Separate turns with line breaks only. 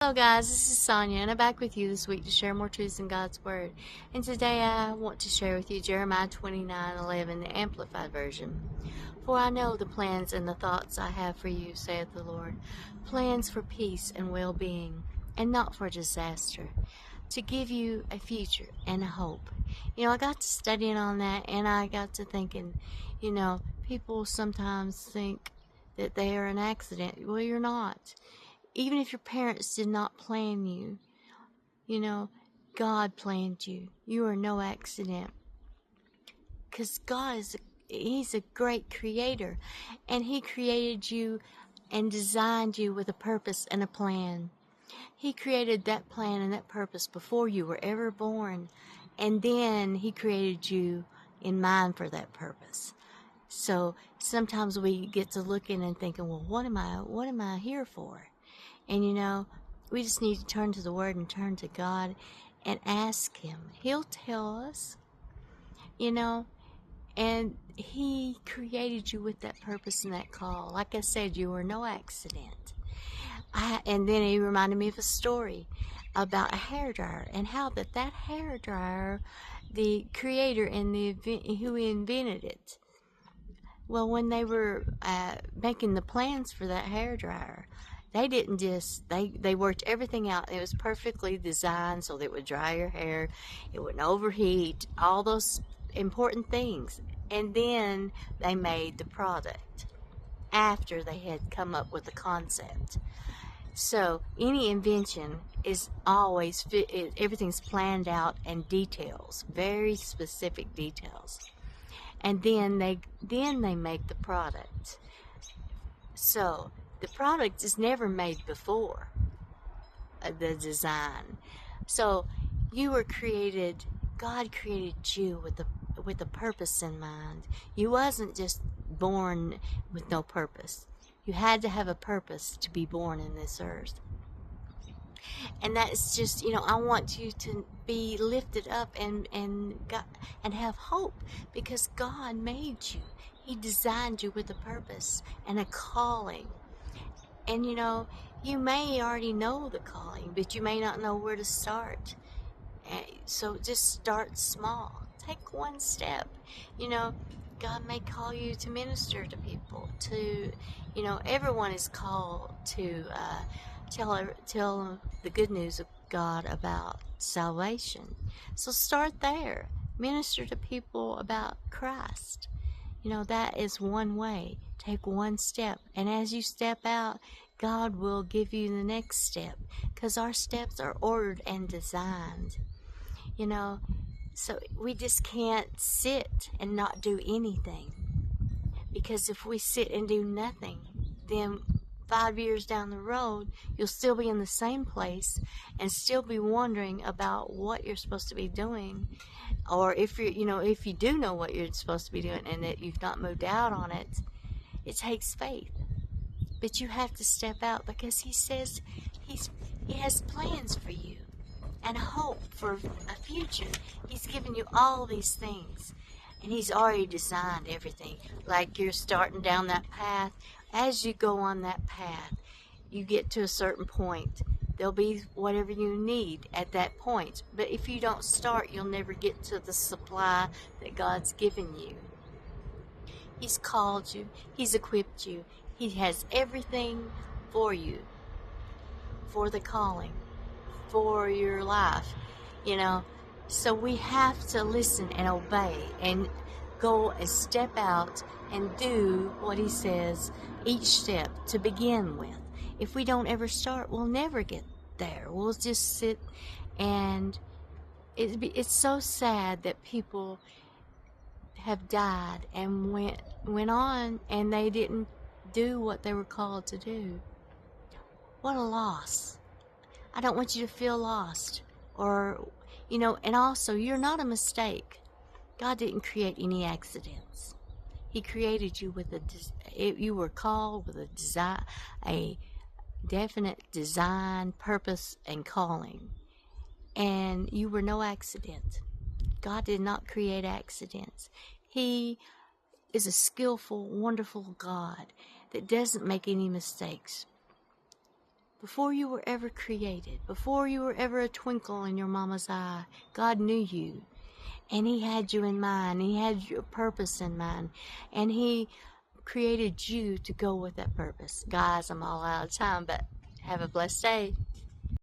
Hello guys, this is Sonia and I'm back with you this week to share more truths in God's Word. And today I want to share with you Jeremiah 29:11, the Amplified Version. For I know the plans and the thoughts I have for you, saith the Lord, plans for peace and well-being, and not for disaster, to give you a future and a hope. I got to studying on that and I got to thinking, people sometimes think that they are an accident. Well, you're not. Even if your parents did not plan you, God planned you. You are no accident. Because He's a great creator. And He created you and designed you with a purpose and a plan. He created that plan and that purpose before you were ever born. And then He created you in mind for that purpose. So sometimes we get to looking and thinking, well, what am I here for? And we just need to turn to the Word and turn to God and ask Him. He'll tell us, and He created you with that purpose and that call. Like I said, you are no accident. And then He reminded me of a story about a hairdryer and how that hairdryer, the creator and who invented it. Well, when they were making the plans for that hairdryer, they didn't just, they worked everything out. It was perfectly designed so that it would dry your hair, it wouldn't overheat, all those important things. And then they made the product after they had come up with the concept. So any invention is always, everything's planned out and details, very specific details. And then they make the product. So the product is never made before the design. So you were created, God created you with a purpose in mind. You wasn't just born with no purpose. You had to have a purpose to be born in this earth. And that's just, I want you to be lifted up and have hope, because God made you. He designed you with a purpose and a calling. And you may already know the calling, but you may not know where to start. So just start small. Take one step. God may call you to minister to people. Everyone is called to tell the good news of God about salvation. So start there. Minister to people about Christ. That is one way. Take one step. And as you step out, God will give you the next step, because our steps are ordered and designed. So we just can't sit and not do anything. Because if we sit and do nothing, then 5 years down the road, you'll still be in the same place and still be wondering about what you're supposed to be doing. Or if you do know what you're supposed to be doing and that you've not moved out on it, it takes faith. But you have to step out, because He says He has plans for you and a hope for a future. He's given you all these things, and He's already designed everything. Like you're starting down that path. As you go on that path, you get to a certain point. There'll be whatever you need at that point. But if you don't start, you'll never get to the supply that God's given you. He's called you. He's equipped you. He has everything for you, for the calling, for your life, So we have to listen and obey and go and step out and do what He says each step to begin with. If we don't ever start, we'll never get there. We'll just sit, and it's so sad that people have died and went on and they didn't do what they were called to do. What a loss. I don't want you to feel lost, and also, you're not a mistake. God didn't create any accidents. He created you you were called with a definite design, purpose, and calling. And you were no accident. God did not create accidents. He is a skillful, wonderful God that doesn't make any mistakes. Before you were ever created, before you were ever a twinkle in your mama's eye, God knew you. And He had you in mind. He had your purpose in mind. And He created you to go with that purpose. Guys, I'm all out of time, but have a blessed day.